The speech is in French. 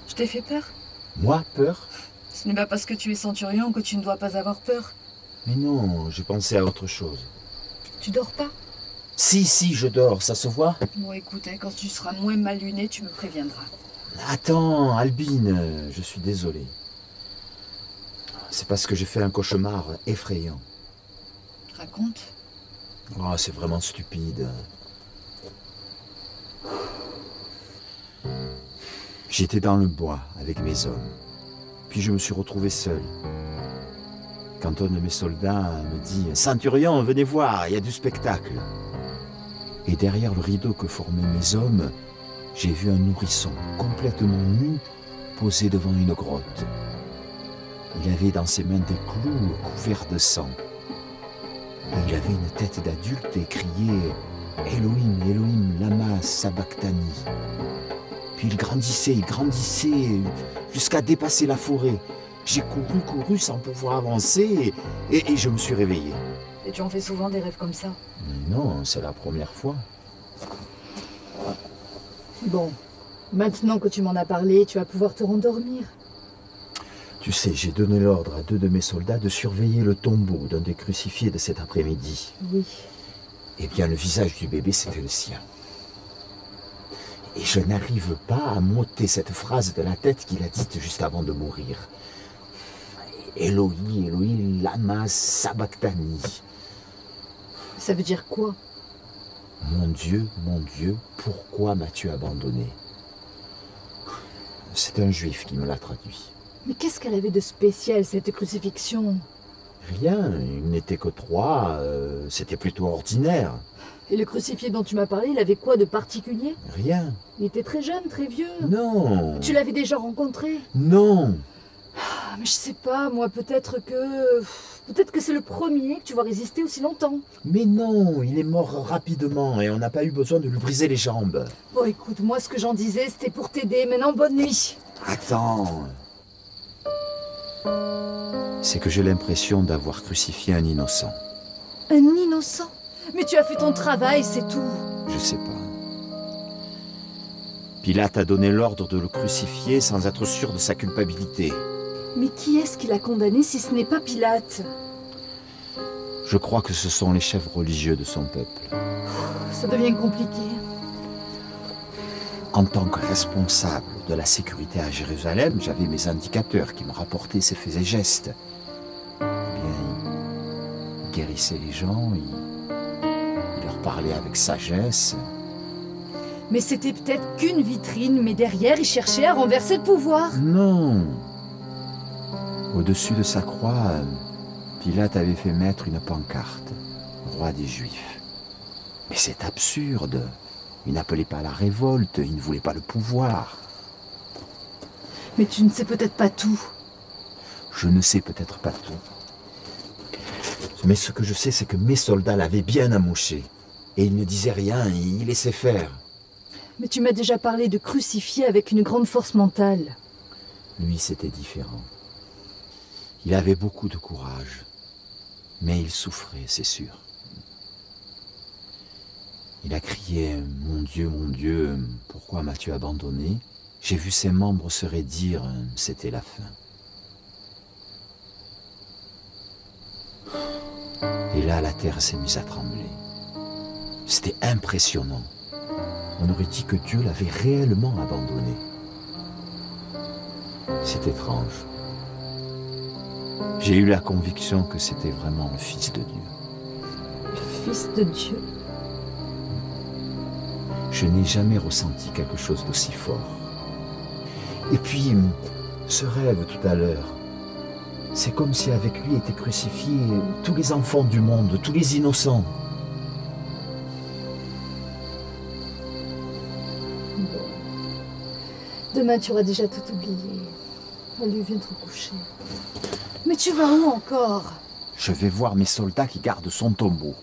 Je t'ai fait peur? Moi, peur? Ce n'est pas parce que tu es centurion que tu ne dois pas avoir peur. Mais non, j'ai pensé à autre chose. Tu dors pas? Si, je dors, ça se voit? Bon, écoute, hein, quand tu seras moins mal luné, tu me préviendras. Attends, Albine, je suis désolé. C'est parce que j'ai fait un cauchemar effrayant. Raconte. Oh, c'est vraiment stupide. J'étais dans le bois avec mes hommes. Puis je me suis retrouvé seul. Quand un de mes soldats me dit « Centurion, venez voir, il y a du spectacle !» Et derrière le rideau que formaient mes hommes, j'ai vu un nourrisson complètement nu posé devant une grotte. Il avait dans ses mains des clous couverts de sang. Et il avait une tête d'adulte et criait « Elohim, Elohim, lama sabachthani !» Puis il grandissait jusqu'à dépasser la forêt. J'ai couru sans pouvoir avancer et je me suis réveillé. Et tu en fais souvent des rêves comme ça? Non, c'est la première fois. Bon, maintenant que tu m'en as parlé, tu vas pouvoir te rendormir. Tu sais, j'ai donné l'ordre à 2 de mes soldats de surveiller le tombeau d'un des crucifiés de cet après-midi. Oui. Eh bien, le visage du bébé, c'était le sien. Et je n'arrive pas à m'ôter cette phrase de la tête qu'il a dite juste avant de mourir. Elohi, Elohi, lama sabachthani. Ça veut dire quoi? Mon Dieu, pourquoi m'as-tu abandonné? C'est un juif qui me l'a traduit. Mais qu'est-ce qu'elle avait de spécial, cette crucifixion? Rien, il n'était que 3, c'était plutôt ordinaire. Et le crucifié dont tu m'as parlé, il avait quoi de particulier? Rien. Il était très jeune, très vieux. Non. Tu l'avais déjà rencontré? Non. Ah, mais je sais pas, moi, peut-être que c'est le premier que tu vas résister aussi longtemps. Mais non, il est mort rapidement et on n'a pas eu besoin de lui briser les jambes. Bon, écoute, moi, ce que j'en disais, c'était pour t'aider. Maintenant, bonne nuit. Attends. C'est que j'ai l'impression d'avoir crucifié un innocent. Un innocent? Mais tu as fait ton travail, c'est tout. Je sais pas. Pilate a donné l'ordre de le crucifier sans être sûr de sa culpabilité. Mais qui est-ce qui l'a condamné si ce n'est pas Pilate? Je crois que ce sont les chefs religieux de son peuple. Ça devient compliqué. En tant que responsable de la sécurité à Jérusalem, j'avais mes indicateurs qui me rapportaient ses faits et gestes. Eh bien, il guérissait les gens, il leur parlait avec sagesse. Mais c'était peut-être qu'une vitrine, mais derrière, il cherchait à renverser le pouvoir. Non. Au-dessus de sa croix, Pilate avait fait mettre une pancarte, roi des Juifs. Mais c'est absurde. Il n'appelait pas à la révolte, il ne voulait pas le pouvoir. Mais tu ne sais peut-être pas tout. Je ne sais peut-être pas tout. Mais ce que je sais, c'est que mes soldats l'avaient bien amoché. Et ils ne disaient rien, ils laissaient faire. Mais tu m'as déjà parlé de crucifier avec une grande force mentale. Lui, c'était différent. Il avait beaucoup de courage. Mais il souffrait, c'est sûr. Il a crié « Mon Dieu, pourquoi m'as-tu abandonné ?» J'ai vu ses membres se raidir, c'était la fin. là, la terre s'est mise à trembler. C'était impressionnant. On aurait dit que Dieu l'avait réellement abandonné. C'est étrange. J'ai eu la conviction que c'était vraiment le Fils de Dieu. Le Fils de Dieu. Je n'ai jamais ressenti quelque chose d'aussi fort. Et puis, ce rêve tout à l'heure, c'est comme si avec lui étaient crucifiés tous les enfants du monde, tous les innocents. Bon. Demain, tu auras déjà tout oublié. Allez, viens te recoucher. Mais tu vas où encore? Je vais voir mes soldats qui gardent son tombeau.